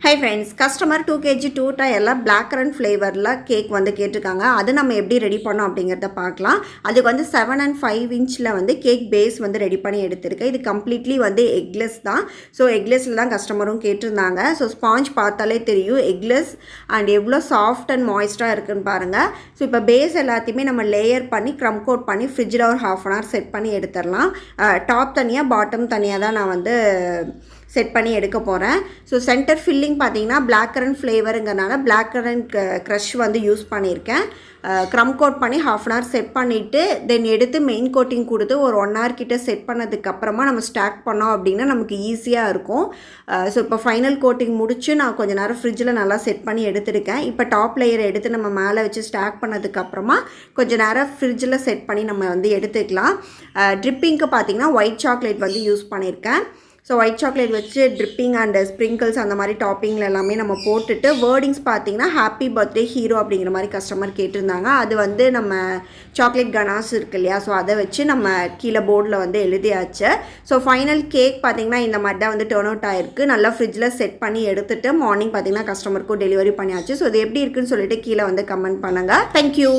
High friends, customer 2 kg 2 டயரில் black currant ஃப்ளேவரில் cake வந்து கேட்டிருக்காங்க. அது நம்ம எப்படி ரெடி பண்ணோம் அப்படிங்கிறத பார்க்கலாம். அதுக்கு வந்து 7 and 5 இன்ச்சில் வந்து கேக் பேஸ் வந்து ரெடி பண்ணி எடுத்திருக்கேன். இது கம்ப்ளீட்லி வந்து எக்லெஸ் தான். ஸோ எக்லெஸில் தான் கஸ்டமரும் கேட்டிருந்தாங்க. ஸோ ஸ்பாஞ்ச் பார்த்தாலே தெரியும் எக்லெஸ் அண்ட் எவ்வளோ சாஃப்ட் அண்ட் மாய்ஸ்டாக இருக்குதுன்னு பாருங்கள். ஸோ இப்போ பேஸ் எல்லாத்தையுமே நம்ம லேயர் பண்ணி க்ரம் கோட் பண்ணி ஃப்ரிட்ஜில் ஒரு 1/2 hour செட் பண்ணி எடுத்துடலாம். டாப் தனியாக பாட்டம் தனியாக தான் நான் வந்து செட் பண்ணி எடுக்க போகிறேன். ஸோ சென்டர் ஃபில்லிங் பார்த்தீங்கன்னா பிளாக் கரண்ட் ஃப்ளேவருங்கிறனால பிளாக் கரண்ட் க்ரஷ் வந்து யூஸ் பண்ணியிருக்கேன். க்ரம் கோட் பண்ணி 1/2 hour செட் பண்ணிவிட்டு தென் எடுத்து மெயின் கோட்டிங் கொடுத்து ஒரு 1 hour கிட்ட செட் பண்ணதுக்கப்புறமா நம்ம ஸ்டாக் பண்ணோம் அப்படின்னா நமக்கு ஈஸியாக இருக்கும். ஸோ இப்போ ஃபைனல் கோட்டிங் முடித்து நான் கொஞ்சம் நேரம் ஃப்ரிட்ஜில் நல்லா செட் பண்ணி எடுத்துருக்கேன். இப்போ டாப் லேயரை எடுத்து நம்ம மேலே வச்சு ஸ்டாக் பண்ணதுக்கப்புறமா கொஞ்சம் நேரம் ஃப்ரிட்ஜில் செட் பண்ணி நம்ம வந்து எடுத்துக்கலாம். ட்ரிப்பிங்க்கு பார்த்திங்கன்னா ஒயிட் சாக்லேட் வந்து யூஸ் பண்ணியிருக்கேன். ஸோ ஒயிட் சாக்லேட் வச்சு ட்ரிப்பிங் அண்ட் ஸ்ப்ரிங்கிள்ஸ் அந்த மாதிரி டாப்பிங்கில் எல்லாமே நம்ம போட்டுட்டு வேர்டிங்ஸ் பார்த்திங்கன்னா ஹாப்பி பர்த்டே ஹீரோ அப்படிங்கிற மாதிரி கஸ்டமர் கேட்டிருந்தாங்க. அது வந்து நம்ம சாக்லேட் கனாஸ் இருக்கு இல்லையா, ஸோ அதை வச்சு நம்ம கீழே போர்டில் வந்து எழுதியாச்சு. ஸோ ஃபைனல் கேக் பார்த்திங்கன்னா இந்த மாதிரி தான் வந்து டர்ன் அவுட் ஆகிருக்கு. நல்லா ஃப்ரிட்ஜில் செட் பண்ணி எடுத்துகிட்டு மார்னிங் பார்த்திங்கன்னா கஸ்டமருக்கும் டெலிவரி பண்ணியாச்சு. ஸோ இது எப்படி இருக்குன்னு சொல்லிட்டு கீழே வந்து கமெண்ட் பண்ணுங்கள். தேங்க்யூ.